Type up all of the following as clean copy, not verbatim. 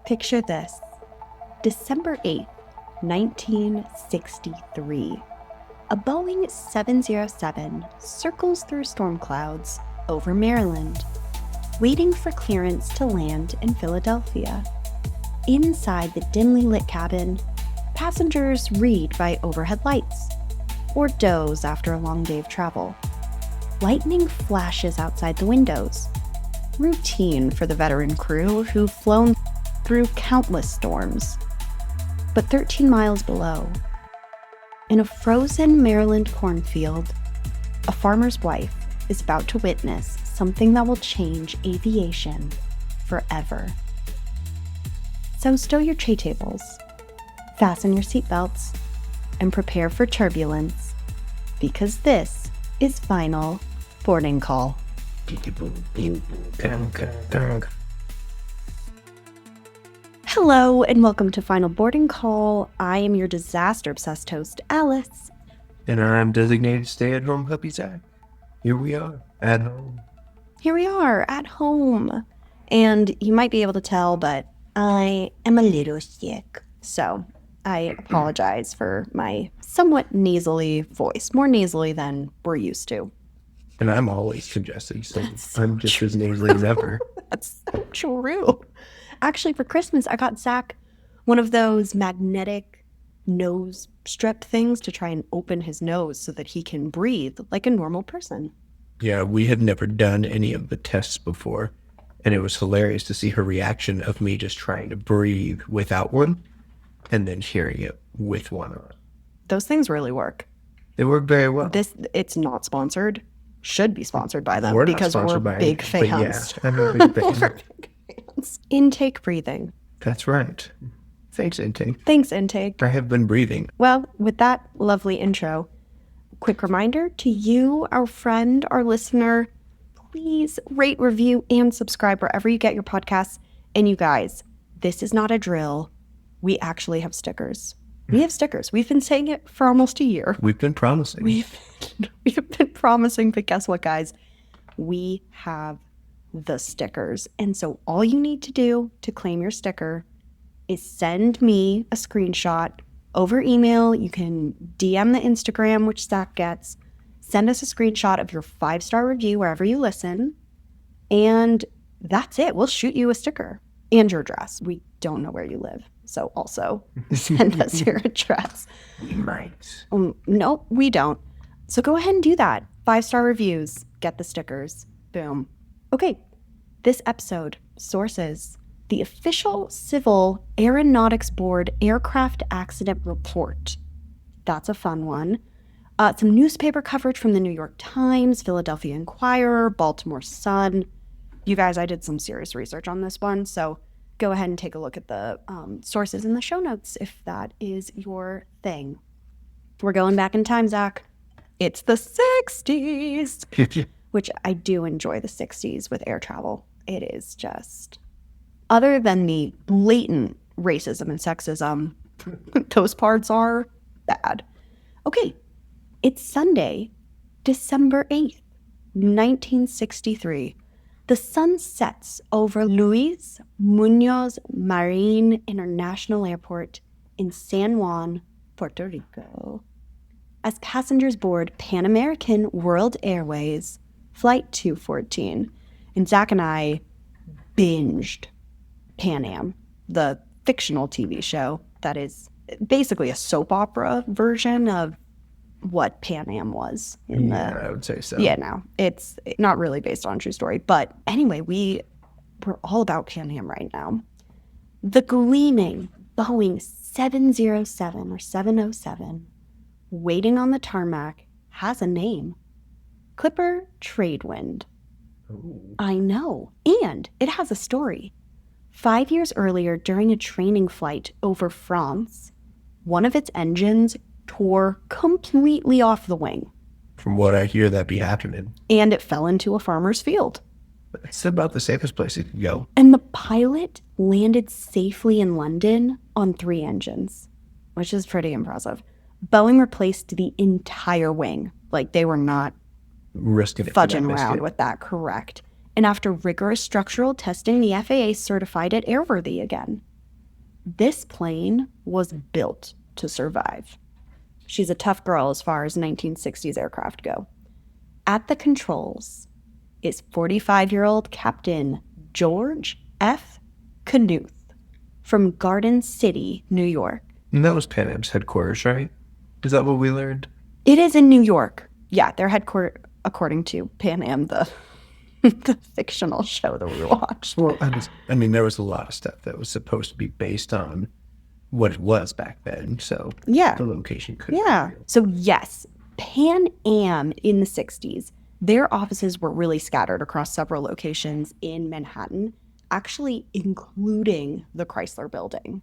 Picture this. December 8th, 1963. A Boeing 707 circles through storm clouds over Maryland, waiting for clearance to land in Philadelphia. Inside the dimly lit cabin, passengers read by overhead lights or doze after a long day of travel. Lightning flashes outside the windows, routine for the veteran crew who've flown through countless storms. But 13 miles below, in a frozen Maryland cornfield, a farmer's wife is about to witness something that will change aviation forever. So stow your tray tables, fasten your seatbelts, and prepare for turbulence, because this is Final Boarding Call. Hello and welcome to Final Boarding Call. I am your disaster-obsessed host, Alice. And I'm designated stay-at-home puppy Zach. Here we are, at home. Here we are, at home. And you might be able to tell, but I am a little sick. So I apologize for my somewhat nasally voice, more nasally than we're used to. And I'm always congested, so I'm just as nasally as ever. That's so true. Actually, for Christmas, I got Zach one of those magnetic nose strip things to try and open his nose so that he can breathe like a normal person. Yeah, we had never done any of the tests before, and it was hilarious to see her reaction of me just trying to breathe without one and then hearing it with one on. Those things really work. They work very well. It's not sponsored. Should be sponsored by them We're because we're big fans. Yeah, I'm a big fan. We're big fans. Intake breathing. That's right. Thanks, Intake. Thanks, Intake. I have been breathing. Well, with that lovely intro, quick reminder to you, our friend, our listener, please rate, review, and subscribe wherever you get your podcasts. And you guys, this is not a drill. We actually have stickers. We have stickers. We've been saying it for almost a year. We've been promising. We've been promising, but guess what, guys? We have the stickers. And so all you need to do to claim your sticker is send me a screenshot over email. You can DM the Instagram, which Zach gets. Send us a screenshot of your 5-star review wherever you listen. And that's it. We'll shoot you a sticker and your address. We don't know where you live. So also send us your address. We might. No, we don't. So go ahead and do that. 5-star reviews. Get the stickers. Boom. Okay. This episode, sources, the official Civil Aeronautics Board Aircraft Accident Report. That's a fun one. Some newspaper coverage from the New York Times, Philadelphia Inquirer, Baltimore Sun. You guys, I did some serious research on this one, so go ahead and take a look at the sources in the show notes if that is your thing. We're going back in time, Zach. It's the 60s, which I do enjoy the 60s with air travel. It is just, other than the blatant racism and sexism, those parts are bad. Okay, it's Sunday, December 8th, 1963. The sun sets over Luis Muñoz Marin International Airport in San Juan, Puerto Rico, as passengers board Pan American World Airways Flight 214. And Zach and I binged Pan Am, the fictional TV show that is basically a soap opera version of what Pan Am was. I would say so. Yeah, no, it's not really based on a true story. But anyway, we're all about Pan Am right now. The gleaming Boeing 707 or 707 waiting on the tarmac has a name. Clipper Tradewind. Ooh. I know. And it has a story. 5 years earlier, during a training flight over France, one of its engines tore completely off the wing. From what I hear, that be happening. And it fell into a farmer's field. It's about the safest place it could go. And the pilot landed safely in London on 3 engines, which is pretty impressive. Boeing replaced the entire wing. Like, they were not Risking it. fudging around with that, correct. And after rigorous structural testing, the FAA certified it airworthy again. This plane was built to survive. She's a tough girl as far as 1960s aircraft go. At the controls is 45-year-old Captain George F. Knuth from Garden City, New York. And that was Pan Am's headquarters, right? Is that what we learned? It is in New York. Yeah, their headquarters, according to Pan Am, the fictional show that we watched. Well, there was a lot of stuff that was supposed to be based on what it was back then. So yeah, the location could be real. So yes, Pan Am in the 60s, their offices were really scattered across several locations in Manhattan, actually including the Chrysler Building.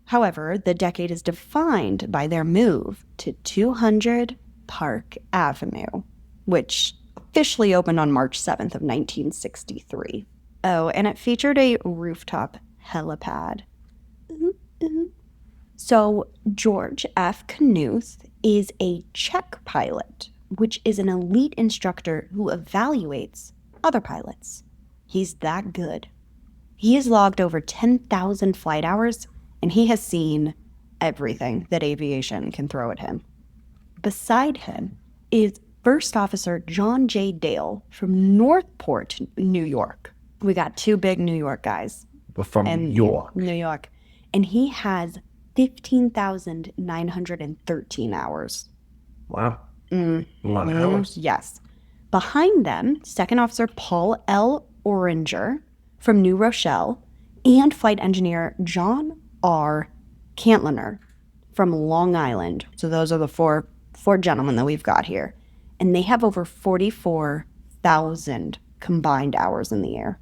However, the decade is defined by their move to 200 Park Avenue, which officially opened on March 7th of 1963. Oh, and it featured a rooftop helipad. So George F. Knuth is a check pilot, which is an elite instructor who evaluates other pilots. He's that good. He has logged over 10,000 flight hours, and he has seen everything that aviation can throw at him. Beside him is First Officer John J. Dale from Northport, New York. We got two big New York guys. From New York. New York. And he has 15,913 hours. Wow. A lot of hours. Yes. Behind them, Second Officer Paul L. Oringer from New Rochelle and Flight Engineer John R. Cantliner from Long Island. So those are the four gentlemen that we've got here. And they have over 44,000 combined hours in the air.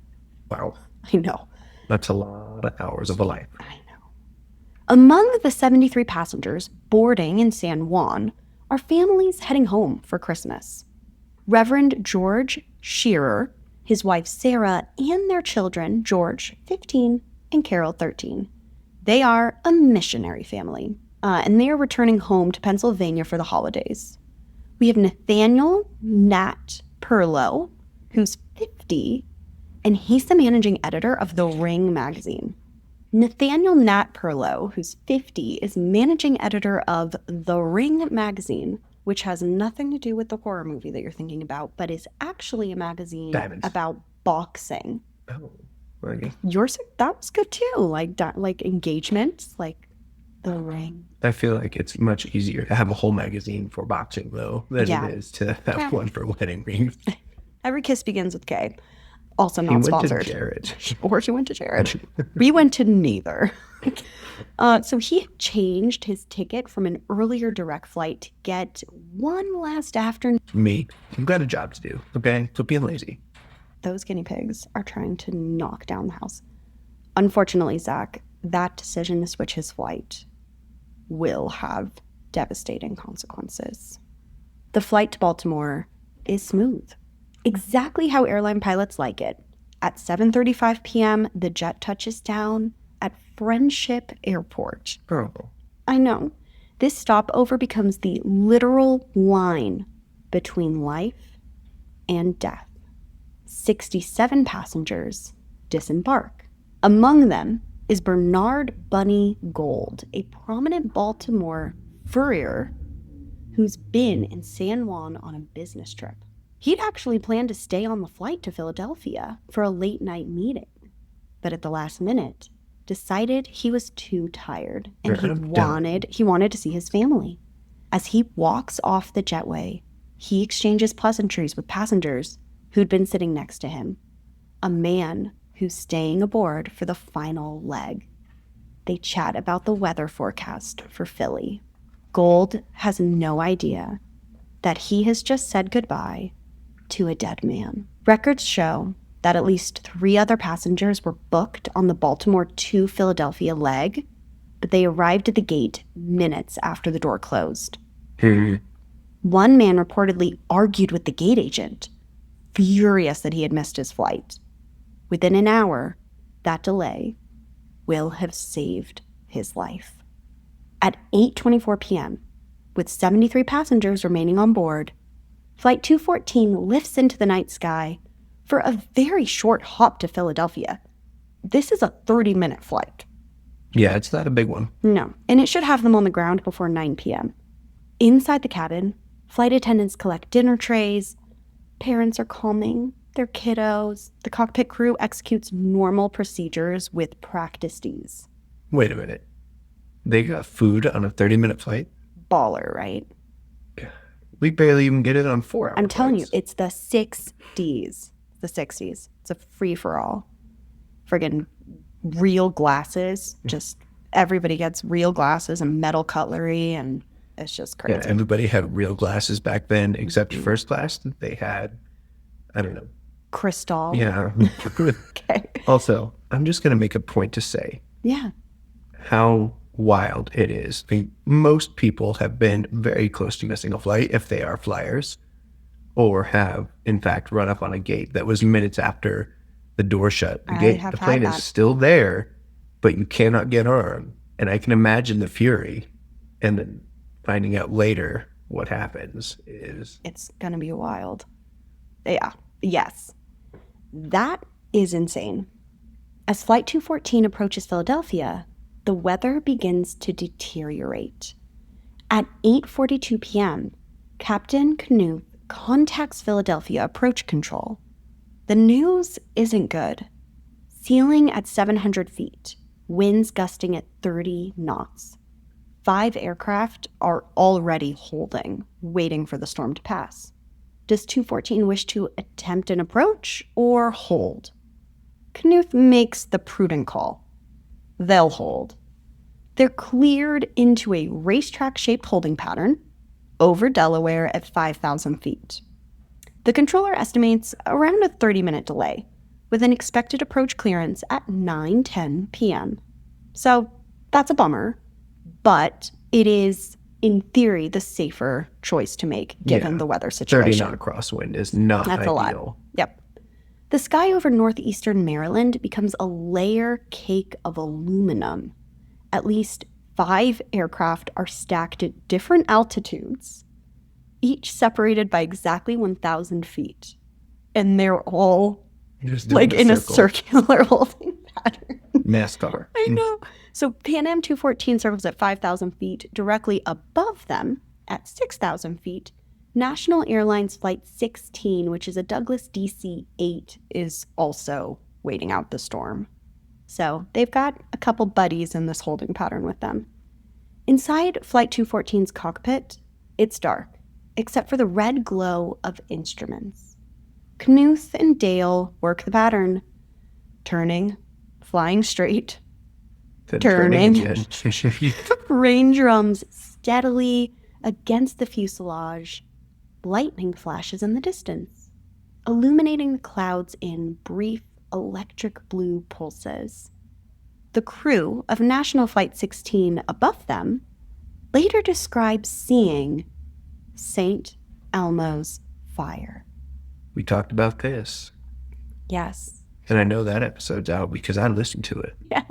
Wow. I know. That's a lot of hours of a life. I know. Among the 73 passengers boarding in San Juan are families heading home for Christmas. Reverend George Shearer, his wife Sarah, and their children, George, 15, and Carol, 13. They are a missionary family, and they are returning home to Pennsylvania for the holidays. We have Nathaniel Nat Perlow, who's 50, and he's the managing editor of The Ring magazine. Nathaniel Nat Perlow, who's 50, is managing editor of The Ring magazine, which has nothing to do with the horror movie that you're thinking about, but is actually a magazine about boxing. Oh, okay. That was good too, like engagements, like The Ring. I feel like it's much easier to have a whole magazine for boxing, though, than it is to have one for wedding rings. Every kiss begins with K. Also not sponsored. He went to Jared. Or he went to Jared. We went to neither. So he changed his ticket from an earlier direct flight to get one last afternoon. Me. I've got a job to do, okay? So being lazy. Those guinea pigs are trying to knock down the house. Unfortunately, Zach, that decision to switch his flight will have devastating consequences. The flight to Baltimore is smooth. Exactly how airline pilots like it. At 7:35 p.m., the jet touches down at Friendship Airport. Oh. I know. This stopover becomes the literal line between life and death. 67 passengers disembark. Among them is Bernard Bunny Gold, a prominent Baltimore furrier who's been in San Juan on a business trip. He'd actually planned to stay on the flight to Philadelphia for a late-night meeting, but at the last minute, decided he was too tired and he wanted to see his family. As he walks off the jetway, he exchanges pleasantries with passengers who'd been sitting next to him, a man who's staying aboard for the final leg. They chat about the weather forecast for Philly. Gold has no idea that he has just said goodbye to a dead man. Records show that at least 3 other passengers were booked on the Baltimore to Philadelphia leg, but they arrived at the gate minutes after the door closed. One man reportedly argued with the gate agent, furious that he had missed his flight. Within an hour, that delay will have saved his life. At 8:24 p.m., with 73 passengers remaining on board, Flight 214 lifts into the night sky for a very short hop to Philadelphia. This is a 30-minute flight. Yeah, it's not a big one. No. And it should have them on the ground before 9 p.m. Inside the cabin, flight attendants collect dinner trays. Parents are calming their kiddos. The cockpit crew executes normal procedures with practiced ease. Wait a minute. They got food on a 30-minute flight? Baller, right? We barely even get it on 4 hours. I'm telling you, it's the 6Ds. The 60s. It's a free-for-all. Friggin' real glasses. Just everybody gets real glasses and metal cutlery, and it's just crazy. Yeah, everybody had real glasses back then, except first class. They had, I don't know. Crystal. Yeah. Okay. Also, I'm just going to make a point to say how wild it is. I mean, most people have been very close to missing a flight if they are flyers, or have, in fact, run up on a gate that was minutes after the door shut. The plane is still there, but you cannot get on. And I can imagine the fury. And then finding out later what happens is... It's going to be wild. Yeah. Yes. That is insane. As Flight 214 approaches Philadelphia, the weather begins to deteriorate. At 8:42 p.m., Captain Knuth contacts Philadelphia approach control. The news isn't good. Ceiling at 700 feet, winds gusting at 30 knots. 5 aircraft are already holding, waiting for the storm to pass. Does 214 wish to attempt an approach or hold? Knuth makes the prudent call. They'll hold. They're cleared into a racetrack-shaped holding pattern over Delaware at 5,000 feet. The controller estimates around a 30-minute delay, with an expected approach clearance at 9:10 p.m. So that's a bummer, but it is, in theory, the safer choice to make given the weather situation. 30 knot crosswind is not That's ideal. A lot. Yep. The sky over northeastern Maryland becomes a layer cake of aluminum. At least 5 aircraft are stacked at different altitudes, each separated by exactly 1,000 feet. And they're all like in a circular holding pattern. NASCAR. I know. So Pan Am 214 circles at 5,000 feet. Directly above them, at 6,000 feet, National Airlines Flight 16, which is a Douglas DC-8, is also waiting out the storm. So they've got a couple buddies in this holding pattern with them. Inside Flight 214's cockpit, it's dark, except for the red glow of instruments. Knuth and Dale work the pattern, turning, flying straight, turning, rain drums steadily against the fuselage. Lightning flashes in the distance, illuminating the clouds in brief electric blue pulses. The crew of National Flight 16 above them later describes seeing St. Elmo's fire. We talked about this. Yes. And I know that episode's out because I listened to it. Yes.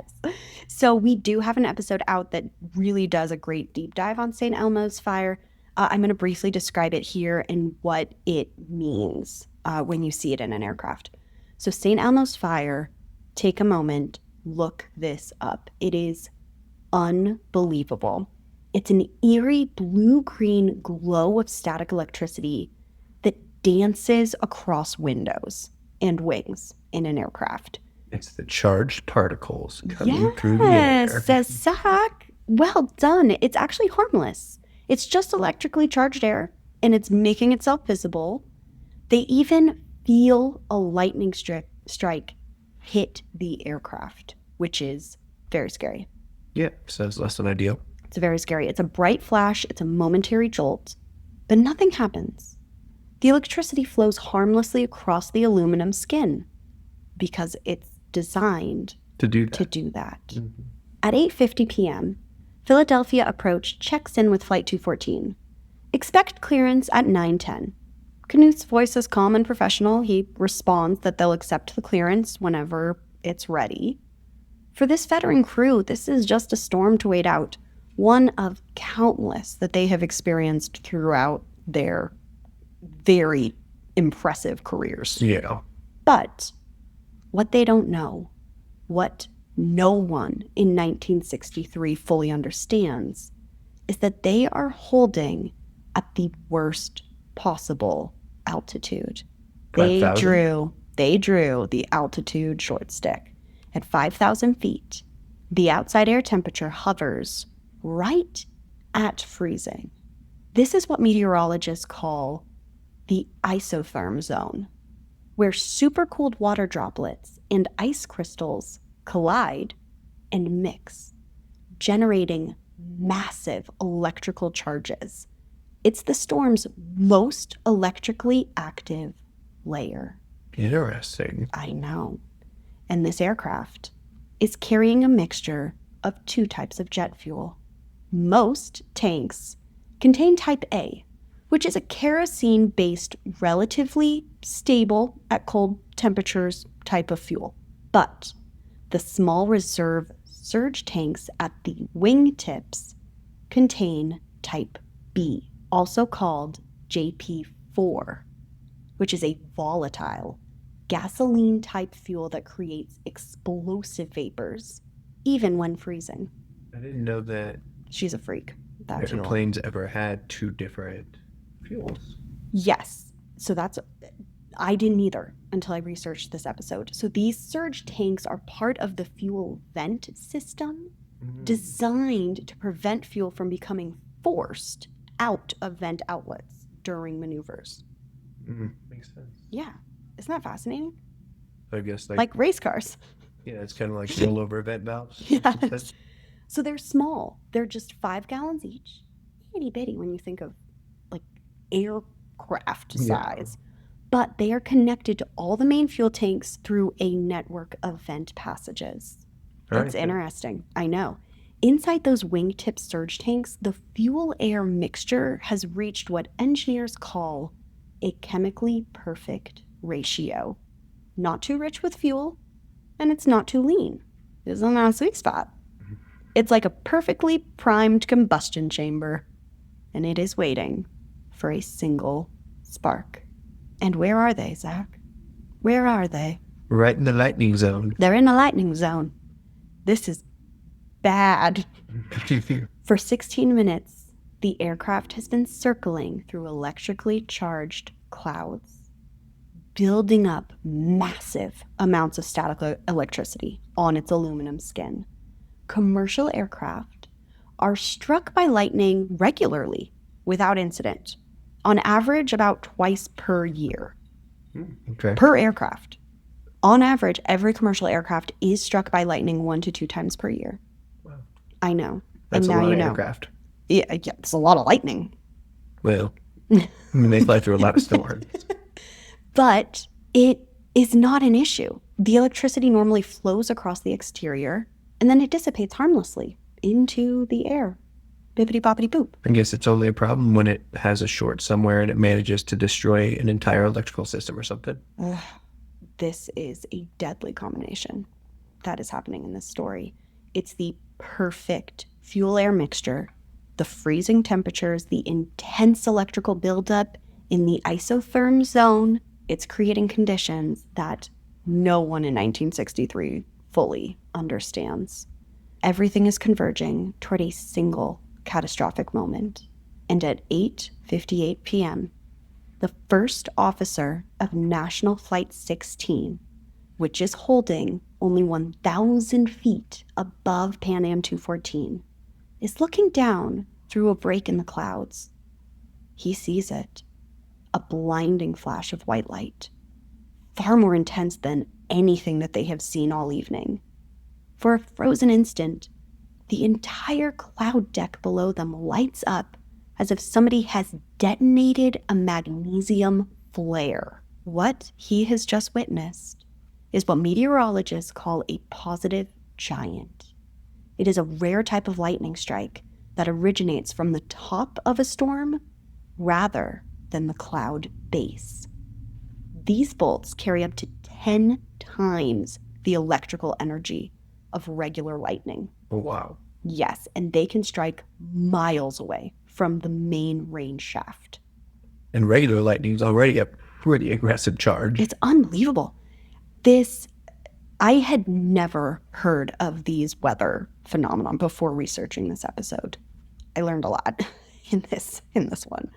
So we do have an episode out that really does a great deep dive on St. Elmo's fire. I'm going to briefly describe it here and what it means when you see it in an aircraft. So St. Elmo's fire, take a moment, look this up. It is unbelievable. It's an eerie blue-green glow of static electricity that dances across windows and wings in an aircraft. It's the charged particles coming through the air. Yes, Zach. Well done. It's actually harmless. It's just electrically charged air, and it's making itself visible. They even feel a lightning strike hit the aircraft, which is very scary. Yeah, sounds less than ideal. It's very scary. It's a bright flash. It's a momentary jolt, but nothing happens. The electricity flows harmlessly across the aluminum skin because it's designed to do that. Mm-hmm. At 8:50 p.m., Philadelphia approach checks in with Flight 214. Expect clearance at 9:10. Knuth's voice is calm and professional. He responds that they'll accept the clearance whenever it's ready. For this veteran crew, this is just a storm to wait out, one of countless that they have experienced throughout their very impressive careers. Yeah. But what they don't know, what no one in 1963 fully understands is that they are holding at the worst possible altitude. They drew the altitude short stick. At 5,000 feet, the outside air temperature hovers right at freezing. This is what meteorologists call the isotherm zone, where supercooled water droplets and ice crystals collide and mix, generating massive electrical charges. It's the storm's most electrically active layer. Interesting. I know. And this aircraft is carrying a mixture of two types of jet fuel. Most tanks contain Type A, which is a kerosene-based, relatively stable at cold temperatures type of fuel. But the small reserve surge tanks at the wingtips contain Type B, also called JP4, which is a volatile, gasoline-type fuel that creates explosive vapors, even when freezing. I didn't know that. She's a freak. That airplanes ever had two different fuels. Yes. So I didn't either until I researched this episode. So these surge tanks are part of the fuel vent system designed to prevent fuel from becoming forced out of vent outlets during maneuvers. Makes sense. Yeah. Isn't that fascinating? I guess like race cars. Yeah, it's kind of like rollover vent valves. Yes. So they're small. They're just 5 gallons each. Itty bitty when you think of like aircraft size. But they are connected to all the main fuel tanks through a network of vent passages. It's interesting. I know. Inside those wingtip surge tanks, the fuel-air mixture has reached what engineers call a chemically perfect ratio. Not too rich with fuel, and it's not too lean. It's on a sweet spot. It's like a perfectly primed combustion chamber, and it is waiting for a single spark. And where are they, Zach? Where are they? Right in the lightning zone. They're in the lightning zone. This is bad. For 16 minutes, the aircraft has been circling through electrically charged clouds, building up massive amounts of static electricity on its aluminum skin. Commercial aircraft are struck by lightning regularly without incident, on average about twice per year. Per aircraft. On average, every commercial aircraft is struck by lightning 1 to 2 times per year. Wow. I know. That's and now a lot of aircraft. Yeah, it's a lot of lightning. Well, they fly through a lot of storms. But it is not an issue. The electricity normally flows across the exterior, and then it dissipates harmlessly into the air. Bippity boppity boop. I guess it's only a problem when it has a short somewhere and it manages to destroy an entire electrical system or something. This is a deadly combination that is happening in this story. It's the perfect fuel-air mixture, the freezing temperatures, the intense electrical buildup in the isotherm zone. It's creating conditions that no one in 1963 fully understands. Everything is converging toward a single catastrophic moment. And at 8:58 p.m., the first officer of National Flight 16, which is holding only 1,000 feet above Pan Am 214, is looking down through a break in the clouds. He sees it, a blinding flash of white light, far more intense than anything that they have seen all evening. For a frozen instant, the entire cloud deck below them lights up as if somebody has detonated a magnesium flare. What he has just witnessed is what meteorologists call a positive giant. It is a rare type of lightning strike that originates from the top of a storm rather than the cloud base. These bolts carry up to 10 times the electrical energy of regular lightning. Oh, wow. Yes, and they can strike miles away from the main range shaft. And regular lightning is already a pretty aggressive charge. It's unbelievable. This, I had never heard of these weather phenomenon before researching this episode. I learned a lot in this one.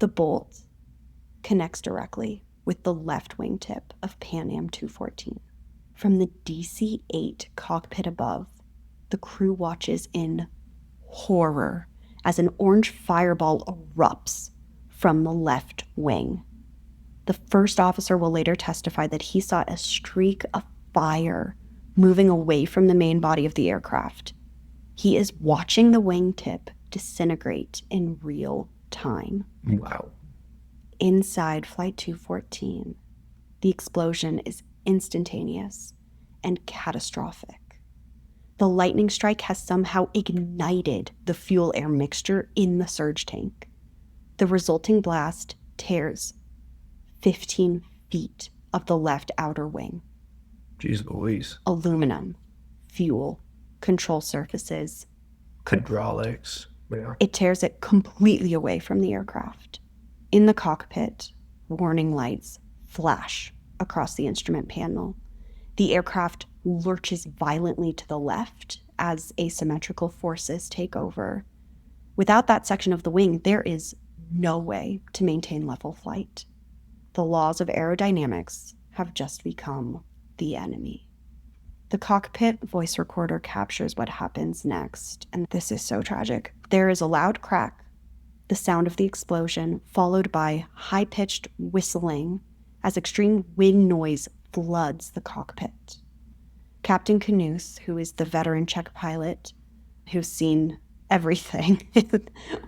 The bolt connects directly with the left wingtip of Pan Am 214. From the DC-8 cockpit above, the crew watches in horror as an orange fireball erupts from the left wing. The first officer will later testify that he saw a streak of fire moving away from the main body of the aircraft. He is watching the wingtip disintegrate in real time. Wow. Inside Flight 214, the explosion is instantaneous and catastrophic. The lightning strike has somehow ignited the fuel-air mixture in the surge tank. The resulting blast tears 15 feet of the left outer wing. Jeez Louise. Aluminum, fuel, control surfaces, hydraulics. Yeah. It tears it completely away from the aircraft. In the cockpit, warning lights flash across the instrument panel. The aircraft lurches violently to the left as asymmetrical forces take over. Without that section of the wing, there is no way to maintain level flight. The laws of aerodynamics have just become the enemy. The cockpit voice recorder captures what happens next, and this is so tragic. There is a loud crack, the sound of the explosion, followed by high-pitched whistling as extreme wind noise floods the cockpit. Captain Knuth, who is the veteran Czech pilot who's seen everything,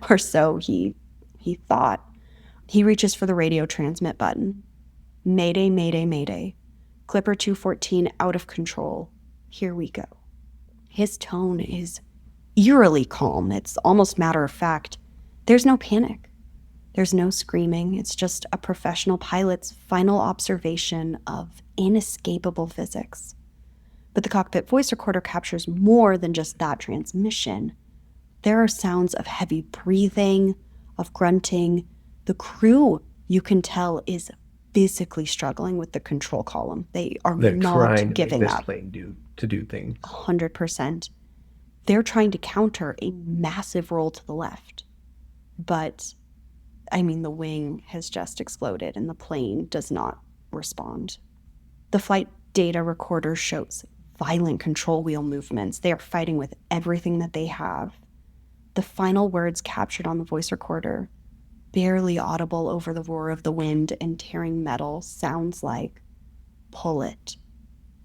or so he thought, he reaches for the radio transmit button. Mayday, mayday, mayday. Clipper 214 out of control. Here we go. His tone is eerily calm. It's almost matter of fact. There's no panic. There's no screaming. It's just a professional pilot's final observation of inescapable physics. But the cockpit voice recorder captures more than just that transmission. There are sounds of heavy breathing, of grunting. The crew, you can tell, is physically struggling with the control column. They're not giving up. Plane to do things. 100%. They're trying to counter a massive roll to the left. But, I mean, the wing has just exploded and the plane does not respond. The flight data recorder shows violent control wheel movements. They are fighting with everything that they have. The final words captured on the voice recorder, barely audible over the roar of the wind and tearing metal, sounds like, pull it.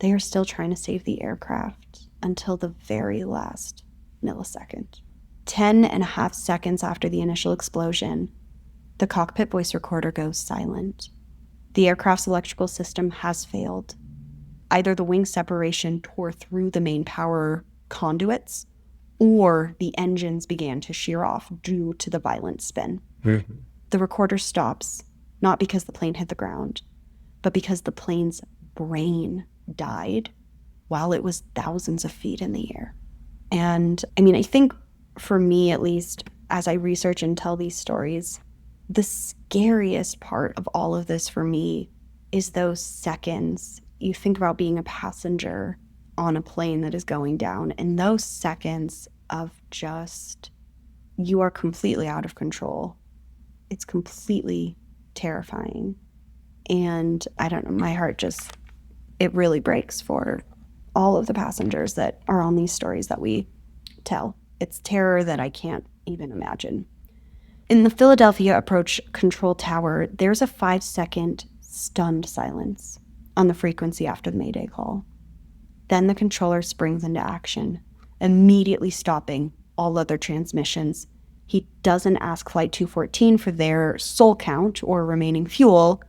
They are still trying to save the aircraft until the very last millisecond. 10.5 seconds after the initial explosion, the cockpit voice recorder goes silent. The aircraft's electrical system has failed. Either the wing separation tore through the main power conduits, or the engines began to shear off due to the violent spin. Mm-hmm. The recorder stops, not because the plane hit the ground, but because the plane's brain died while it was thousands of feet in the air. And I mean, I think for me, at least, as I research and tell these stories, the scariest part of all of this for me is those seconds. You think about being a passenger on a plane that is going down, and those seconds of just, you are completely out of control. It's completely terrifying. And I don't know, my heart just, it really breaks for all of the passengers that are on these stories that we tell. It's terror that I can't even imagine. In the Philadelphia approach control tower, there's a 5-second stunned silence on the frequency after the Mayday call. Then the controller springs into action, immediately stopping all other transmissions. He doesn't ask Flight 214 for their soul count or remaining fuel.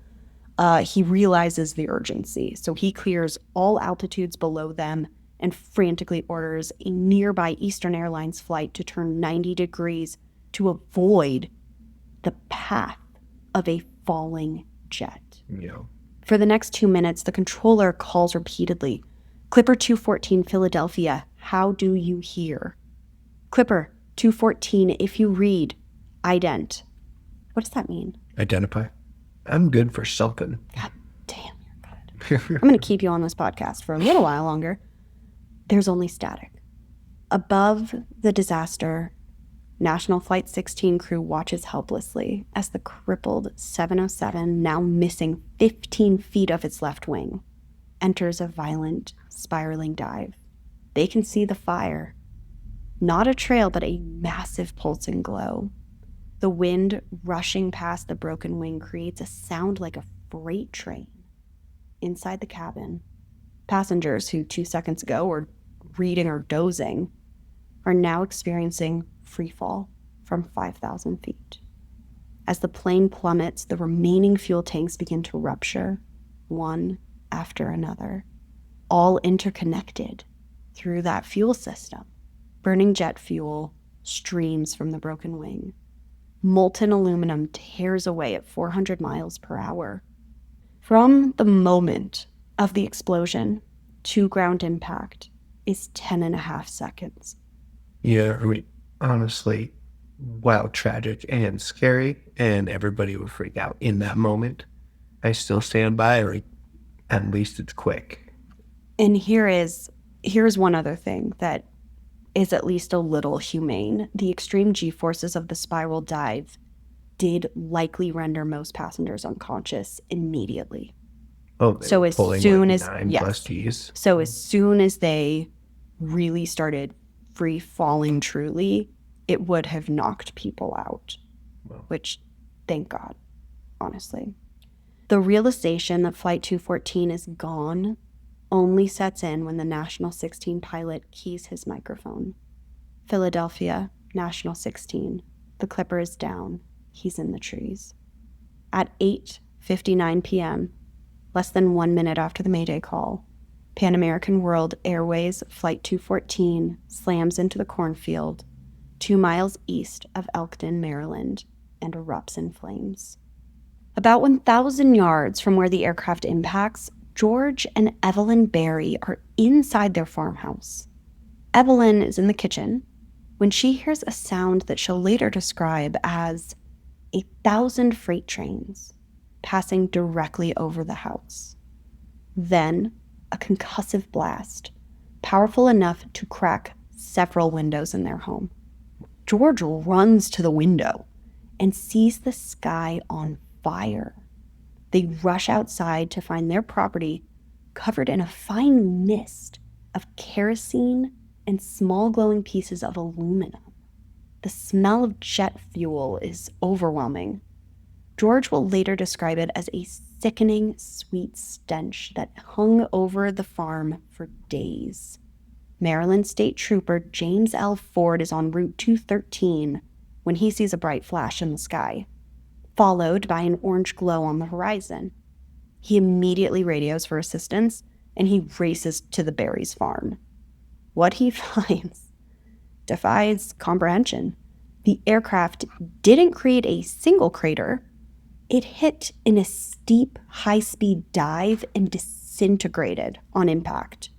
He realizes the urgency, so he clears all altitudes below them and frantically orders a nearby Eastern Airlines flight to turn 90 degrees to avoid the path of a falling jet. Yeah. For the next 2 minutes, the controller calls repeatedly, Clipper 214 Philadelphia, how do you hear? Clipper 214, if you read, ident. What does that mean? Identify. I'm good for something. God damn, you're good. I'm going to keep you on this podcast for a little while longer. There's only static. Above the disaster, National Flight 16 crew watches helplessly as the crippled 707, now missing 15 feet of its left wing, enters a violent, spiraling dive. They can see the fire. Not a trail, but a massive pulsing glow. The wind rushing past the broken wing creates a sound like a freight train. Inside the cabin, passengers who 2 seconds ago were reading or dozing are now experiencing free fall from 5,000 feet. As the plane plummets, the remaining fuel tanks begin to rupture, one after another, all interconnected through that fuel system. Burning jet fuel streams from the broken wing. Molten aluminum tears away at 400 miles per hour. From the moment of the explosion to ground impact is 10.5 seconds. Yeah, I mean, honestly, while tragic and scary, and everybody would freak out in that moment, I still stand by, like, at least it's quick. And here's one other thing that is at least a little humane. The extreme G-forces of the spiral dive did likely render most passengers unconscious immediately. Oh, so as soon as 9 plus Gs. So as soon as they really started free falling truly, it would have knocked people out. Well, which, thank God, honestly. The realization that Flight 214 is gone only sets in when the National 16 pilot keys his microphone. Philadelphia, National 16. The clipper is down. He's in the trees. At 8:59 p.m., less than 1 minute after the Mayday call, Pan American World Airways Flight 214 slams into the cornfield 2 miles east of Elkton, Maryland, and erupts in flames. About 1,000 yards from where the aircraft impacts, George and Evelyn Berry are inside their farmhouse. Evelyn is in the kitchen when she hears a sound that she'll later describe as 1,000 freight trains passing directly over the house. Then, a concussive blast, powerful enough to crack several windows in their home. George runs to the window and sees the sky on fire. They rush outside to find their property covered in a fine mist of kerosene and small glowing pieces of aluminum. The smell of jet fuel is overwhelming. George will later describe it as a sickening, sweet stench that hung over the farm for days. Maryland State Trooper James L. Ford is on Route 213 when he sees a bright flash in the sky, followed by an orange glow on the horizon. He immediately radios for assistance, and he races to the Berry's farm. What he finds defies comprehension. The aircraft didn't create a single crater. It hit in a steep, high-speed dive and disintegrated on impact.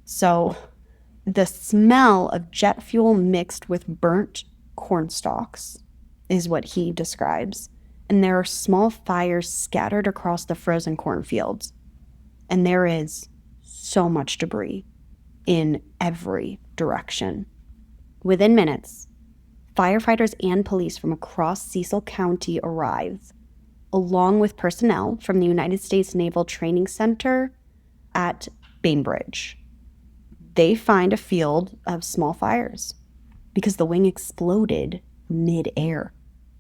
So the smell of jet fuel mixed with burnt corn stalks is what he describes. And there are small fires scattered across the frozen cornfields. And there is so much debris in every direction. Within minutes, firefighters and police from across Cecil County arrive, along with personnel from the United States Naval Training Center at Bainbridge. They find a field of small fires because the wing exploded mid-air.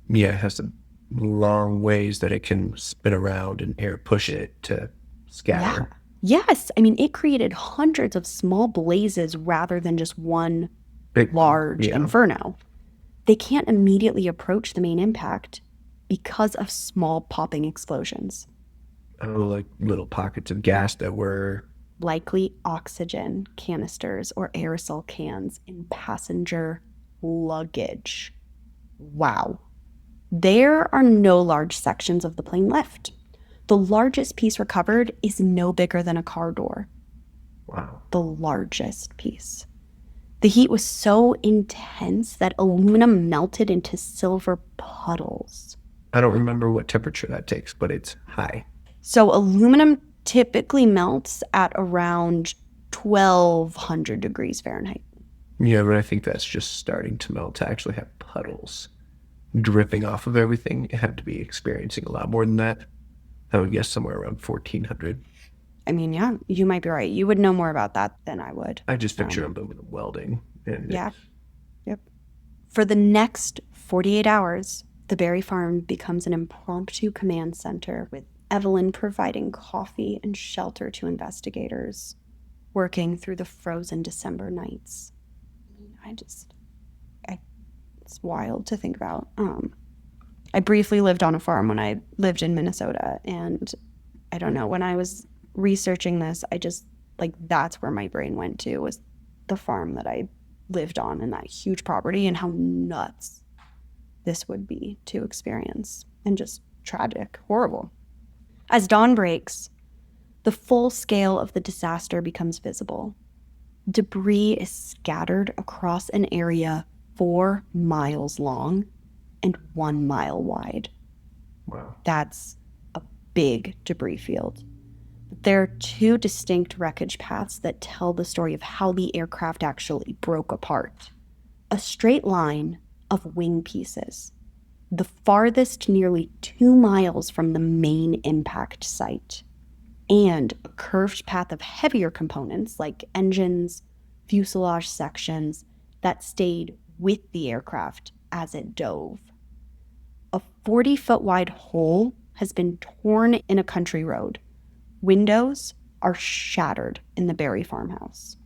Yeah, it has some long ways that it can spin around and air push it to scatter. Yeah. Yes. I mean, it created hundreds of small blazes rather than just one big, large inferno. They can't immediately approach the main impact because of small popping explosions. Oh, like little pockets of gas that were likely oxygen canisters or aerosol cans in passenger luggage. Wow. There are no large sections of the plane left. The largest piece recovered is no bigger than a car door. Wow. The largest piece. The heat was so intense that aluminum melted into silver puddles. I don't remember what temperature that takes, but it's high. So aluminum typically melts at around 1,200 degrees Fahrenheit. Yeah, but I think that's just starting to melt. To actually have puddles dripping off of everything, you have to be experiencing a lot more than that. I would guess somewhere around 1,400. I mean, yeah, you might be right. You would know more about that than I would. I just picture aluminum welding. Yeah. Yep. For the next 48 hours, the Berry Farm becomes an impromptu command center, with Evelyn providing coffee and shelter to investigators working through the frozen December nights. It's wild to think about. I briefly lived on a farm when I lived in Minnesota, and I don't know, when I was researching this, I just, that's where my brain went to, was the farm that I lived on and that huge property, and how nuts this would be to experience, and just tragic, horrible. As dawn breaks, the full scale of the disaster becomes visible. Debris is scattered across an area 4 miles long and 1 mile wide. Wow. That's a big debris field. But there are 2 distinct wreckage paths that tell the story of how the aircraft actually broke apart. A straight line of wing pieces, the farthest nearly 2 miles from the main impact site, and a curved path of heavier components like engines, fuselage sections that stayed with the aircraft as it dove. A 40-foot wide hole has been torn in a country road. Windows are shattered in the Berry farmhouse.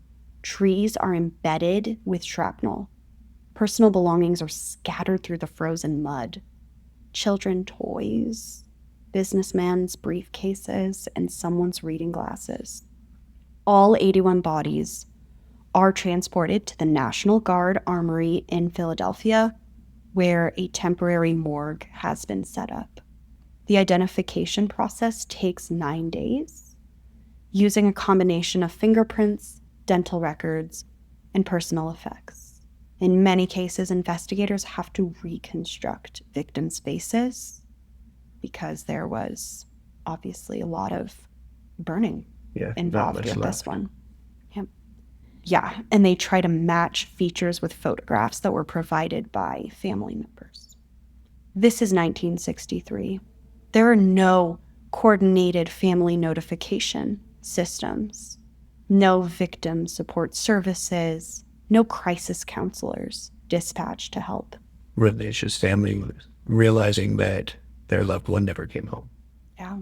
Trees are embedded with shrapnel. Personal belongings are scattered through the frozen mud. Children toys, businessmen's briefcases, and someone's reading glasses. All 81 bodies are transported to the National Guard Armory in Philadelphia, where a temporary morgue has been set up. The identification process takes 9 days, using a combination of fingerprints, dental records, and personal effects. In many cases, investigators have to reconstruct victims' faces because there was obviously a lot of burning involved with this one. Yeah, and they try to match features with photographs that were provided by family members. This is 1963. There are no coordinated family notification systems, no victim support services, no crisis counselors dispatched to help. Really, it's just family realizing that their loved one never came home. Yeah.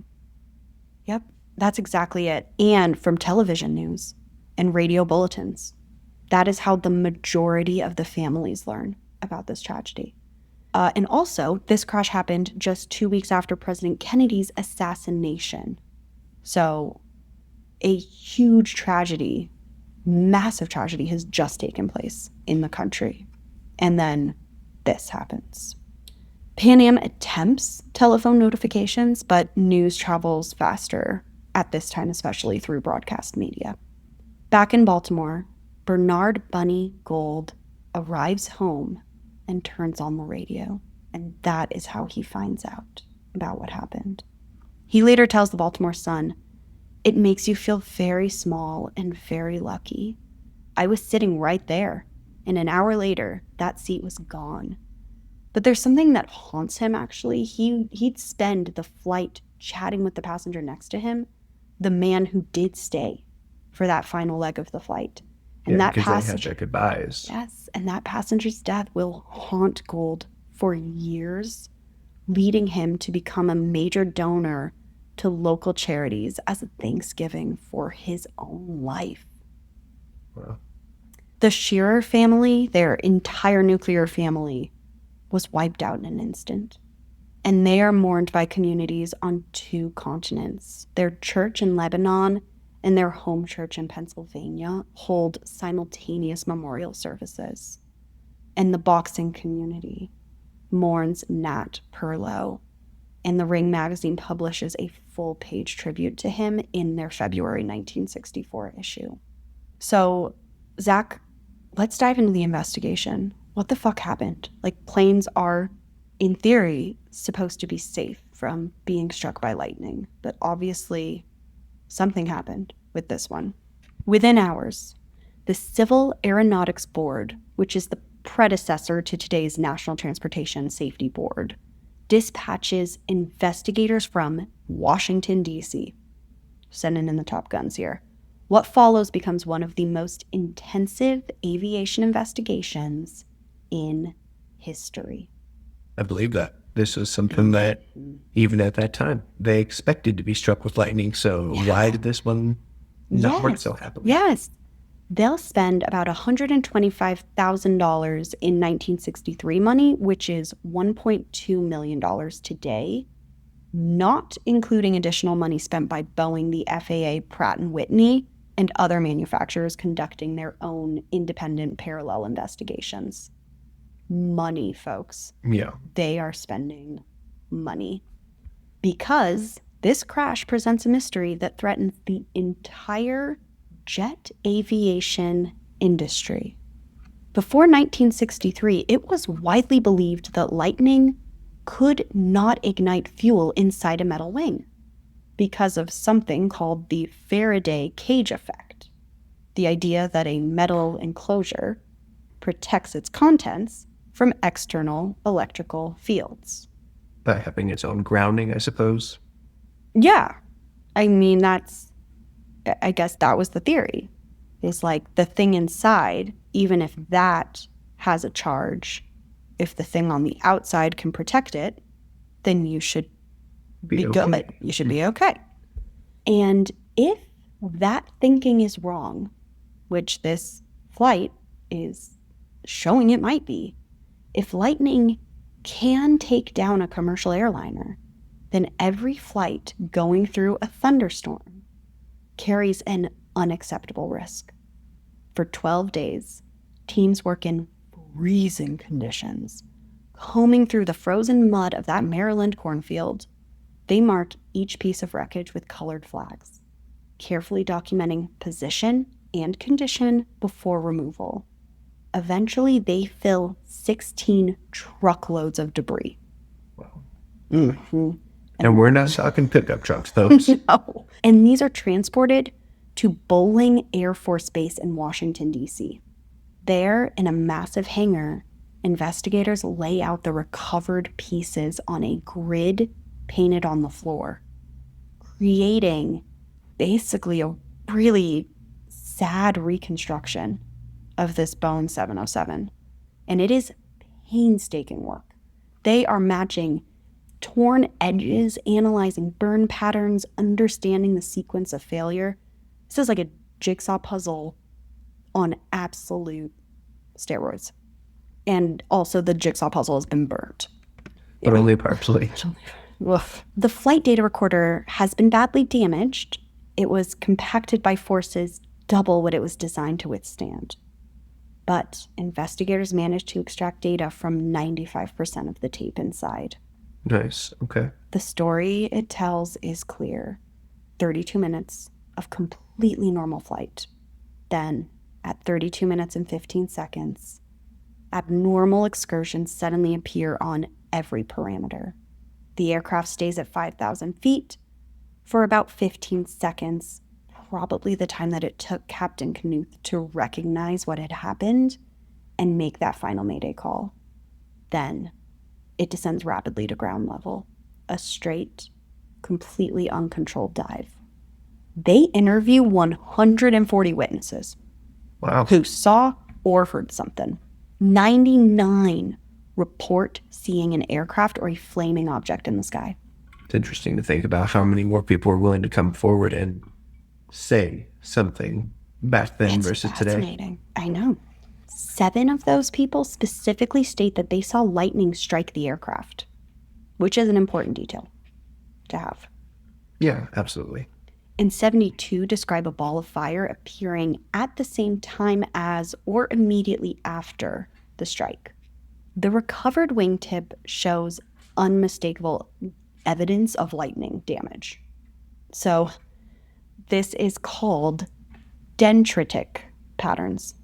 Yep, that's exactly it. And from television news and radio bulletins. That is how the majority of the families learn about this tragedy. And also, this crash happened just 2 weeks after President Kennedy's assassination. So a huge tragedy, massive tragedy, has just taken place in the country. And then this happens. Pan Am attempts telephone notifications, but news travels faster at this time, especially through broadcast media. Back in Baltimore, Bernard Bunny Gold arrives home and turns on the radio, and that is how he finds out about what happened. He later tells the Baltimore Sun, "It makes you feel very small and very lucky. I was sitting right there, and an hour later, that seat was gone." But there's something that haunts him, actually. He'd spend the flight chatting with the passenger next to him, the man who did stay for that final leg of the flight. And that because they had their goodbyes. Yes, and that passenger's death will haunt Gold for years, leading him to become a major donor to local charities as a thanksgiving for his own life. Wow. The Shearer family, their entire nuclear family, was wiped out in an instant. And they are mourned by communities on 2 continents. Their church in Lebanon and their home church in Pennsylvania hold simultaneous memorial services. And the boxing community mourns Nat Perlow. And the Ring magazine publishes a full-page tribute to him in their February 1964 issue. So, Zach, let's dive into the investigation. What the fuck happened? Planes are, in theory, supposed to be safe from being struck by lightning, but obviously something happened with this one. Within hours, the Civil Aeronautics Board, which is the predecessor to today's National Transportation Safety Board, dispatches investigators from Washington, D.C., sending in the top guns here. What follows becomes one of the most intensive aviation investigations in history. I believe that. This was something that, even at that time, they expected to be struck with lightning. So why did this one not work so happily? Yes. They'll spend about $125,000 in 1963 money, which is $1.2 million today, not including additional money spent by Boeing, the FAA, Pratt & Whitney, and other manufacturers conducting their own independent parallel investigations. Money, folks. Yeah. They are spending money because this crash presents a mystery that threatens the entire jet aviation industry. Before 1963, it was widely believed that lightning could not ignite fuel inside a metal wing because of something called the Faraday cage effect. The idea that a metal enclosure protects its contents from external electrical fields. By having its own grounding, I suppose. Yeah. I mean, I guess that was the theory. It's like the thing inside, even if that has a charge, if the thing on the outside can protect it, then you should be good. You should be okay. And if that thinking is wrong, which this flight is showing it might be, if lightning can take down a commercial airliner, then every flight going through a thunderstorm carries an unacceptable risk. For 12 days, teams work in freezing conditions, combing through the frozen mud of that Maryland cornfield. They mark each piece of wreckage with colored flags, carefully documenting position and condition before removal. Eventually, they fill 16 truckloads of debris. Wow. Mm-hmm. And we're not talking pickup trucks, folks. No. And these are transported to Boeing Air Force Base in Washington, D.C. There, in a massive hangar, investigators lay out the recovered pieces on a grid painted on the floor, creating basically a really sad reconstruction of this Boeing 707. And it is painstaking work. They are matching torn edges, analyzing burn patterns, understanding the sequence of failure. This is like a jigsaw puzzle on absolute steroids. And also the jigsaw puzzle has been burnt. But only partially. Oof. The flight data recorder has been badly damaged. It was compacted by forces double what it was designed to withstand. But investigators managed to extract data from 95% of the tape inside. Nice. Okay. The story it tells is clear. 32 minutes of completely normal flight. Then, at 32 minutes and 15 seconds, abnormal excursions suddenly appear on every parameter. The aircraft stays at 5,000 feet for about 15 seconds, probably the time that it took Captain Knuth to recognize what had happened and make that final mayday call. Then, it descends rapidly to ground level, a straight, completely uncontrolled dive. They interview 140 witnesses. Wow. Who saw or heard something. 99 report seeing an aircraft or a flaming object in the sky. It's interesting to think about how many more people are willing to come forward and say something back then versus today. Fascinating. I know. 7 of those people specifically state that they saw lightning strike the aircraft, which is an important detail to have. Yeah, absolutely. And 72 describe a ball of fire appearing at the same time as or immediately after the strike. The recovered wingtip shows unmistakable evidence of lightning damage. So this is called dendritic patterns,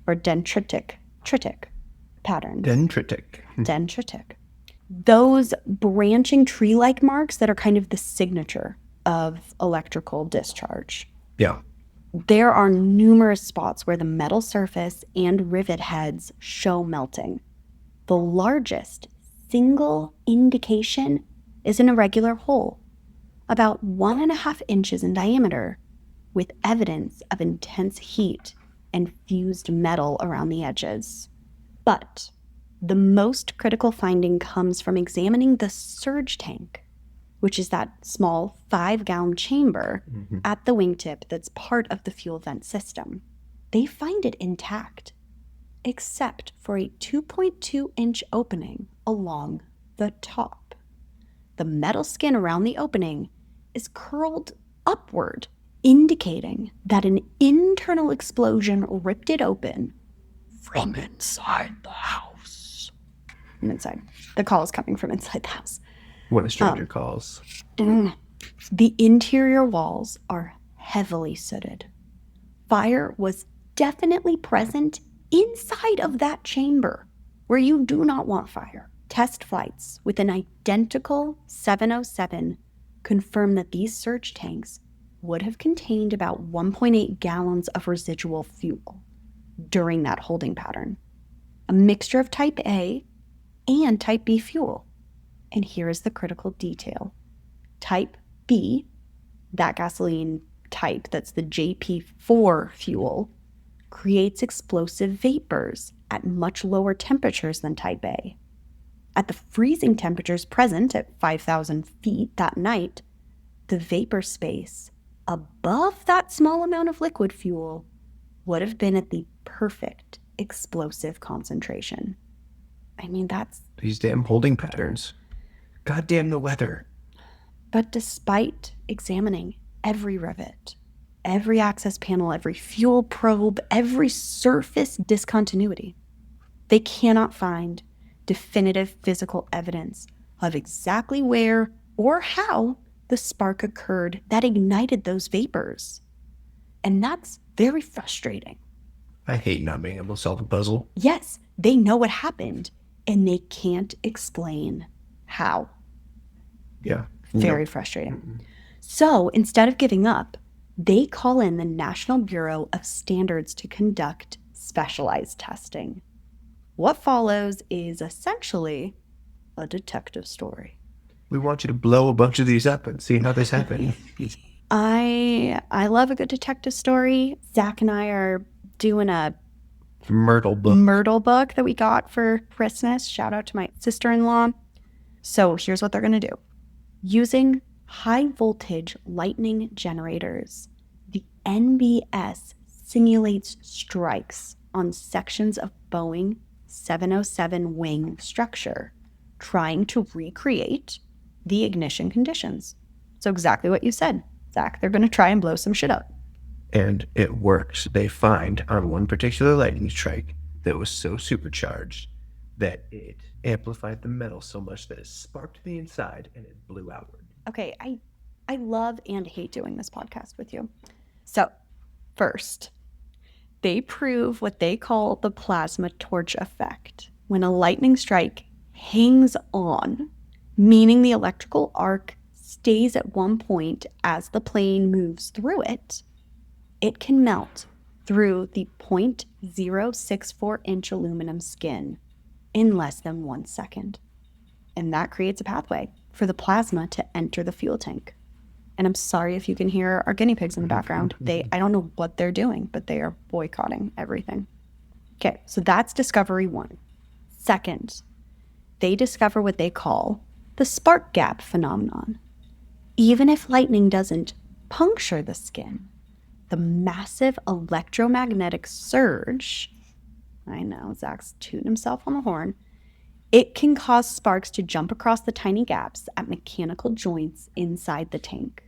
or dendritic patterns. Dendritic. Those branching tree-like marks that are kind of the signature of electrical discharge. Yeah. There are numerous spots where the metal surface and rivet heads show melting. The largest single indication is an irregular hole, about 1.5 inches in diameter, with evidence of intense heat and fused metal around the edges. But the most critical finding comes from examining the surge tank, which is that small 5-gallon chamber at the wingtip that's part of the fuel vent system. They find it intact, except for a 2.2-inch opening along the top. The metal skin around the opening is curled upward, indicating that an internal explosion ripped it open from inside the house. From inside. The call is coming from inside the house. When a stranger calls. The interior walls are heavily sooted. Fire was definitely present inside of that chamber, where you do not want fire. Test flights with an identical 707 confirm that these surge tanks would have contained about 1.8 gallons of residual fuel during that holding pattern. A mixture of type A and type B fuel. And here is the critical detail. Type B, that gasoline type that's the JP4 fuel, creates explosive vapors at much lower temperatures than type A. At the freezing temperatures present at 5,000 feet that night, the vapor space above that small amount of liquid fuel would have been at the perfect explosive concentration. I mean, that's... These damn holding patterns. Goddamn the weather. But despite examining every rivet, every access panel, every fuel probe, every surface discontinuity, they cannot find definitive physical evidence of exactly where or how the spark occurred that ignited those vapors. And that's very frustrating. I hate not being able to solve a puzzle. Yes, they know what happened, and they can't explain how. Yeah. Very frustrating. So instead of giving up, they call in the National Bureau of Standards to conduct specialized testing. What follows is essentially a detective story. We want you to blow a bunch of these up and see how this happened. I love a good detective story. Zach and I are doing a Myrtle book that we got for Christmas. Shout out to my sister-in-law. So here's what they're going to do. Using high voltage lightning generators, the NBS simulates strikes on sections of Boeing 707 wing structure, trying to recreate the ignition conditions. So exactly what you said, Zach. They're going to try and blow some shit up. And it works. They find on one particular lightning strike that was so supercharged that it amplified the metal so much that it sparked the inside and it blew outward. Okay, I love and hate doing this podcast with you. So, first, they prove what they call the plasma torch effect. When a lightning strike hangs on, meaning the electrical arc stays at one point as the plane moves through it, it can melt through the 0.064-inch aluminum skin in less than 1 second. And that creates a pathway for the plasma to enter the fuel tank. And I'm sorry if you can hear our guinea pigs in the background. I don't know what they're doing, but they are boycotting everything. Okay, so that's discovery one. Second, they discover what they call the spark gap phenomenon. Even if lightning doesn't puncture the skin, the massive electromagnetic surge, I know, Zach's tooting himself on the horn, it can cause sparks to jump across the tiny gaps at mechanical joints inside the tank,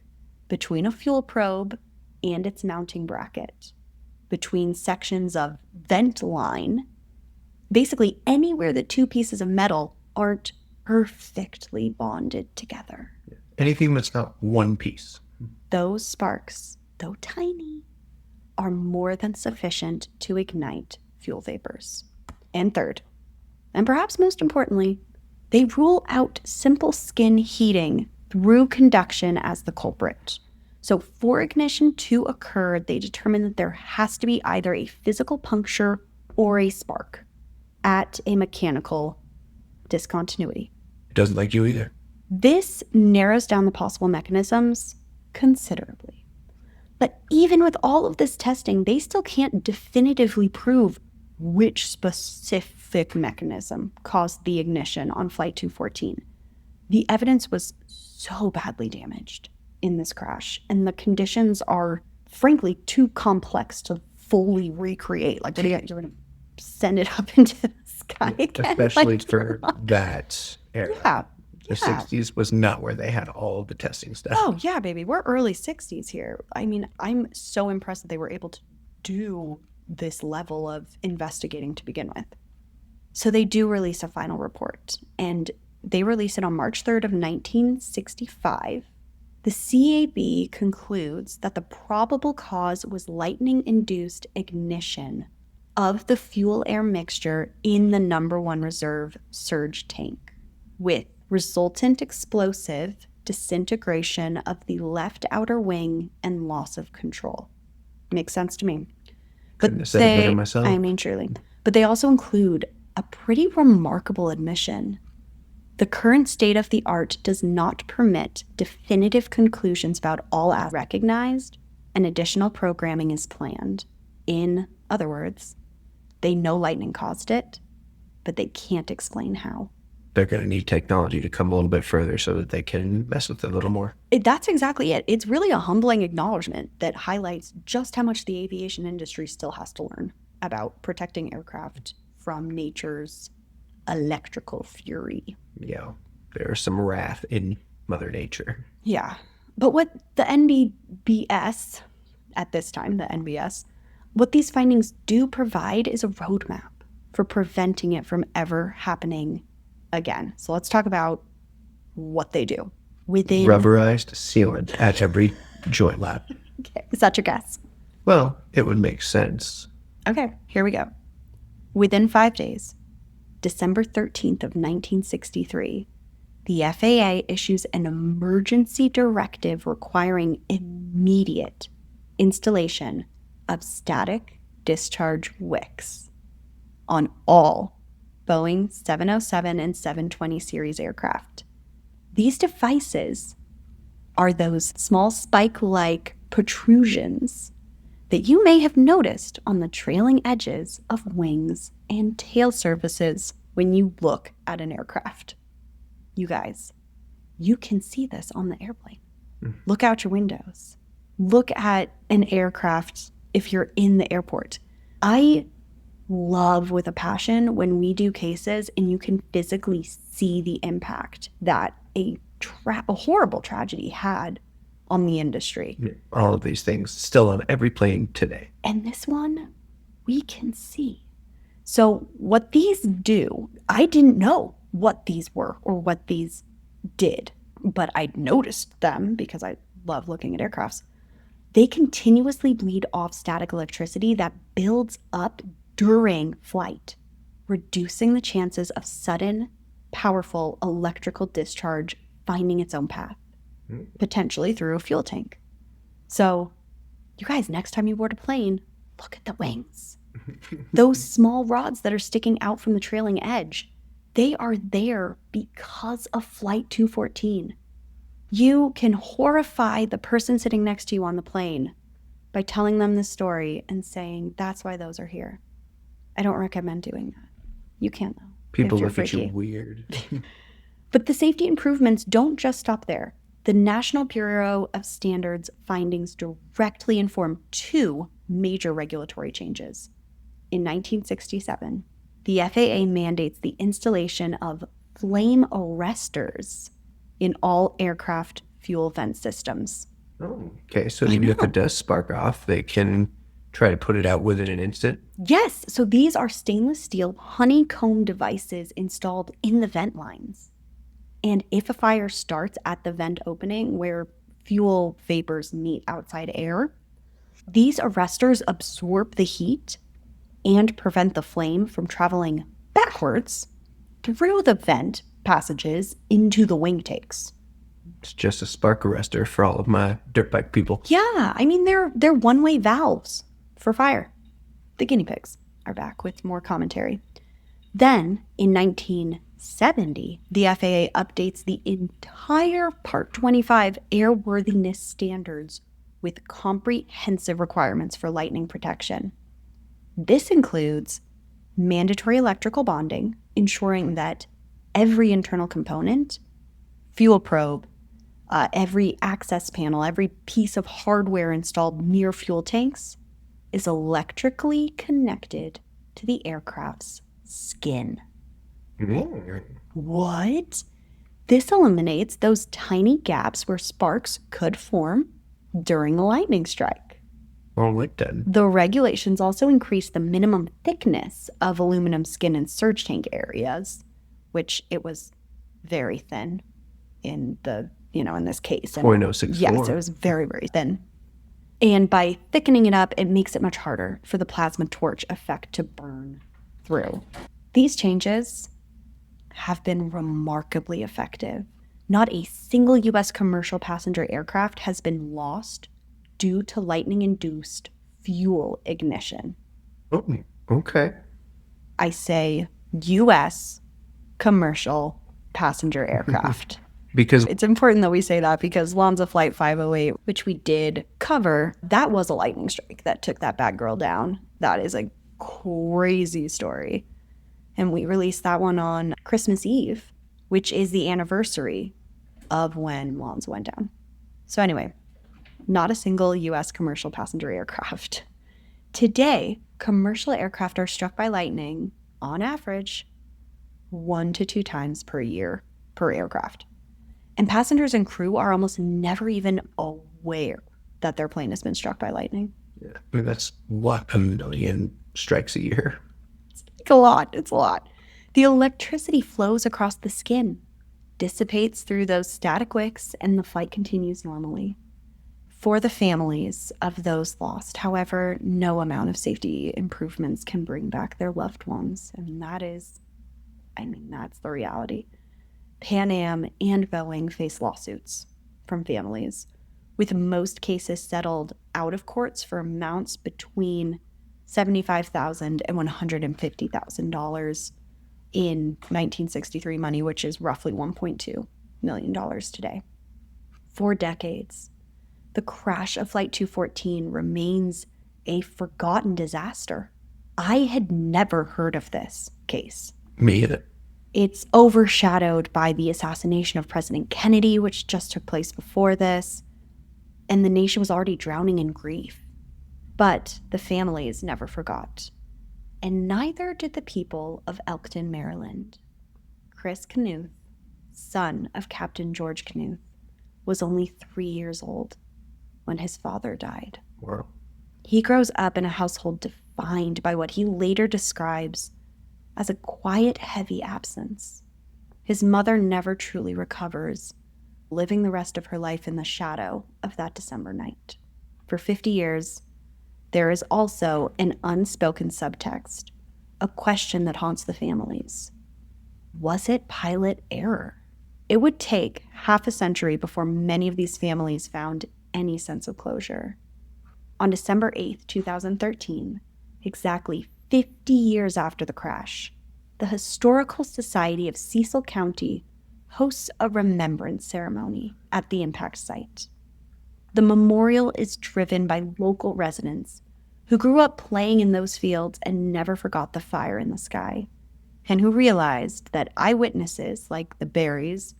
between a fuel probe and its mounting bracket, between sections of vent line, basically anywhere that two pieces of metal aren't perfectly bonded together. Anything that's not one piece. Those sparks, though tiny, are more than sufficient to ignite fuel vapors. And third, and perhaps most importantly, they rule out simple skin heating through conduction as the culprit. So for ignition to occur, they determined that there has to be either a physical puncture or a spark at a mechanical discontinuity. It doesn't like you either. This narrows down the possible mechanisms considerably. But even with all of this testing, they still can't definitively prove which specific mechanism caused the ignition on Flight 214. The evidence was so badly damaged in this crash, and the conditions are, frankly, too complex to fully recreate. Like, you're going to send it up into the sky again? Especially for that era. Yeah. The 60s was not where they had all of the testing stuff. Oh, yeah, baby. We're early 60s here. I mean, I'm so impressed that they were able to do this level of investigating to begin with. So they do release a final report, and they release it on March 3rd of 1965. The CAB concludes that the probable cause was lightning-induced ignition of the fuel-air mixture in the number 1 reserve surge tank, with resultant explosive disintegration of the left outer wing and loss of control. Makes sense to me. Couldn't have said it better myself. I mean, surely. But they also include a pretty remarkable admission. The current state of the art does not permit definitive conclusions about all as recognized, and additional programming is planned. In other words, they know lightning caused it, but they can't explain how. They're going to need technology to come a little bit further so that they can mess with it a little more. That's exactly it. It's really a humbling acknowledgement that highlights just how much the aviation industry still has to learn about protecting aircraft from nature's electrical fury. Yeah, there's some wrath in Mother Nature. Yeah. But what the NBS, at this time, the NBS, what these findings do provide is a roadmap for preventing it from ever happening again. So let's talk about what they do. Within rubberized sealant at every joint lab. Okay. Is that your guess? Well, it would make sense. Okay, here we go. Within 5 days, December 13th of 1963, the FAA issues an emergency directive requiring immediate installation of static discharge wicks on all Boeing 707 and 720 series aircraft. These devices are those small spike-like protrusions that you may have noticed on the trailing edges of wings and tail surfaces when you look at an aircraft. You guys, you can see this on the airplane. Look out your windows. Look at an aircraft if you're in the airport. I love with a passion when we do cases and you can physically see the impact that a horrible tragedy had on the industry. All of these things still on every plane today. And this one, we can see. So what these do, I didn't know what these were or what these did, but I noticed them because I love looking at aircrafts. They continuously bleed off static electricity that builds up during flight, reducing the chances of sudden, powerful electrical discharge finding its own path, potentially through a fuel tank. So, you guys, next time you board a plane, look at the wings. Those small rods that are sticking out from the trailing edge, they are there because of Flight 214. You can horrify the person sitting next to you on the plane by telling them the story and saying, that's why those are here. I don't recommend doing that. You can't, though. People look at you weird. But the safety improvements don't just stop there. The National Bureau of Standards findings directly inform 2 major regulatory changes. In 1967, the FAA mandates the installation of flame arrestors in all aircraft fuel vent systems. Oh, okay. So even if it does spark off, they can try to put it out within an instant? Yes. So these are stainless steel honeycomb devices installed in the vent lines. And if a fire starts at the vent opening where fuel vapors meet outside air, these arrestors absorb the heat and prevent the flame from traveling backwards through the vent passages into the wing takes. It's just a spark arrestor for all of my dirt bike people. Yeah, I mean, they're one-way valves for fire. The guinea pigs are back with more commentary. Then, in 1970, the FAA updates the entire Part 25 airworthiness standards with comprehensive requirements for lightning protection. This includes mandatory electrical bonding, ensuring that every internal component, fuel probe, every access panel, every piece of hardware installed near fuel tanks is electrically connected to the aircraft's skin. What? This eliminates those tiny gaps where sparks could form during a lightning strike. Well, like that. The regulations also increase the minimum thickness of aluminum skin in surge tank areas, which it was very thin in this case. 0.064. Yes, it was very, very thin. And by thickening it up, it makes it much harder for the plasma torch effect to burn through. These changes have been remarkably effective. Not a single U.S. commercial passenger aircraft has been lost due to lightning-induced fuel ignition. Oh, okay. I say U.S. commercial passenger aircraft. Because it's important that we say that because Lonza Flight 508, which we did cover, that was a lightning strike that took that bad girl down. That is a crazy story. And we released that one on Christmas Eve, which is the anniversary of when Lonza went down. So anyway, not a single U.S. commercial passenger aircraft. Today, commercial aircraft are struck by lightning, on average, 1 to 2 times per year per aircraft. And passengers and crew are almost never even aware that their plane has been struck by lightning. Yeah, I mean, that's what, 1 million strikes a year. It's a lot. It's a lot. The electricity flows across the skin, dissipates through those static wicks, and the flight continues normally. For the families of those lost, however, no amount of safety improvements can bring back their loved ones. And that's the reality. Pan Am and Boeing face lawsuits from families, with most cases settled out of courts for amounts between $75,000 and $150,000 in 1963 money, which is roughly $1.2 million today. For decades, the crash of Flight 214 remains a forgotten disaster. I had never heard of this case. Me either. It's overshadowed by the assassination of President Kennedy, which just took place before this, and the nation was already drowning in grief. But the families never forgot, and neither did the people of Elkton, Maryland. Chris Knuth, son of Captain George Knuth, was only 3 years old when his father died. Wow. He grows up in a household defined by what he later describes as a quiet, heavy absence. His mother never truly recovers, living the rest of her life in the shadow of that December night. For 50 years, there is also an unspoken subtext, a question that haunts the families. Was it pilot error? It would take half a century before many of these families found any sense of closure. On December 8th, 2013, exactly 50 years after the crash, the Historical Society of Cecil County hosts a remembrance ceremony at the impact site. The memorial is driven by local residents who grew up playing in those fields and never forgot the fire in the sky, and who realized that eyewitnesses like the Berries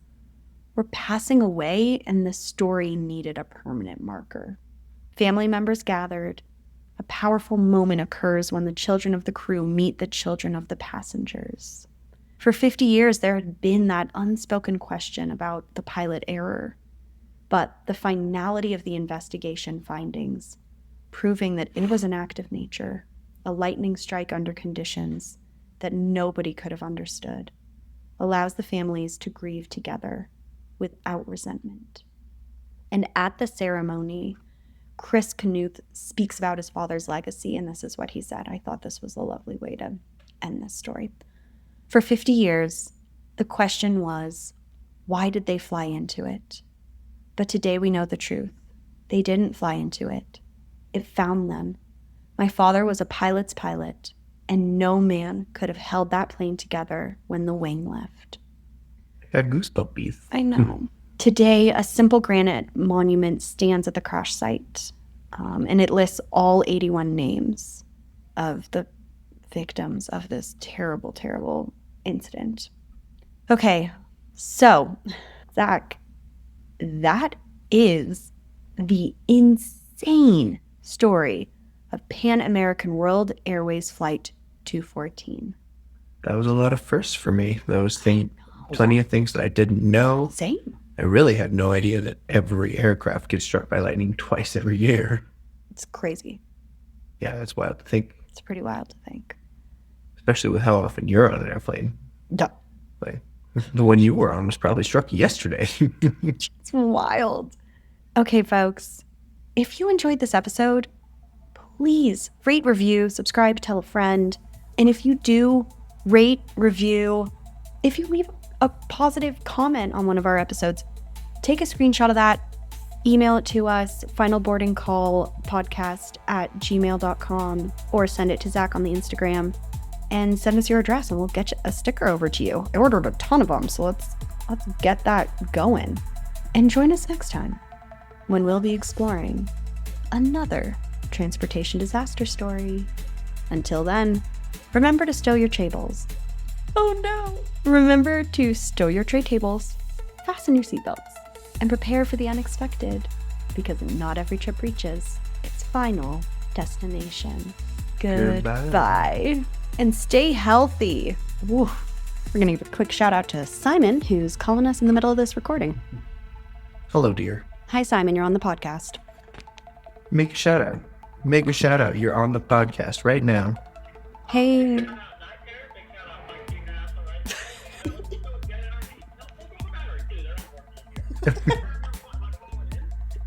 were passing away and the story needed a permanent marker. Family members gathered. A powerful moment occurs when the children of the crew meet the children of the passengers. For 50 years, there had been that unspoken question about the pilot error, but the finality of the investigation findings, proving that it was an act of nature, a lightning strike under conditions that nobody could have understood, allows the families to grieve together without resentment. And at the ceremony, Chris Knuth speaks about his father's legacy, and this is what he said. I thought this was a lovely way to end this story. For 50 years, the question was, why did they fly into it? But today we know the truth. They didn't fly into it. It found them. My father was a pilot's pilot, and no man could have held that plane together when the wing left. I got goosebumps. I know. Today, a simple granite monument stands at the crash site, and it lists all 81 names of the victims of this terrible, terrible incident. Okay, so, Zach, that is the insane story of Pan American World Airways Flight 214. That was a lot of firsts for me. Plenty of things that I didn't know. Same. I really had no idea that every aircraft gets struck by lightning twice every year. It's crazy. Yeah, that's wild to think. It's pretty wild to think. Especially with how often you're on an airplane. Duh. Like, the one you were on was probably struck yesterday. It's wild. Okay, folks. If you enjoyed this episode, please rate, review, subscribe, tell a friend. And if you do rate, review, if you leave a positive comment on one of our episodes, take a screenshot of that, email it to us, finalboardingcallpodcast@gmail.com, or send it to Zach on the Instagram and send us your address and we'll get a sticker over to you. I ordered a ton of them, so let's get that going. And join us next time when we'll be exploring another transportation disaster story. Until then, remember to stow your tables. Oh no! Remember to stow your tray tables, fasten your seatbelts, and prepare for the unexpected, because not every trip reaches its final destination. Goodbye. And stay healthy. Woo. We're going to give a quick shout out to Simon, who's calling us in the middle of this recording. Hello, dear. Hi, Simon. You're on the podcast. Make a shout out. Make a shout out. You're on the podcast right now. Hey.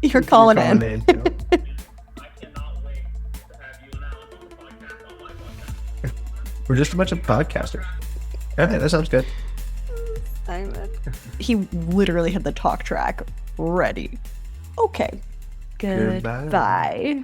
You're calling in. I cannot wait to have you and Alex on the podcast on my podcast. We're just a bunch of podcasters. Okay, that sounds good. Simon. He literally had the talk track ready. Okay. Goodbye.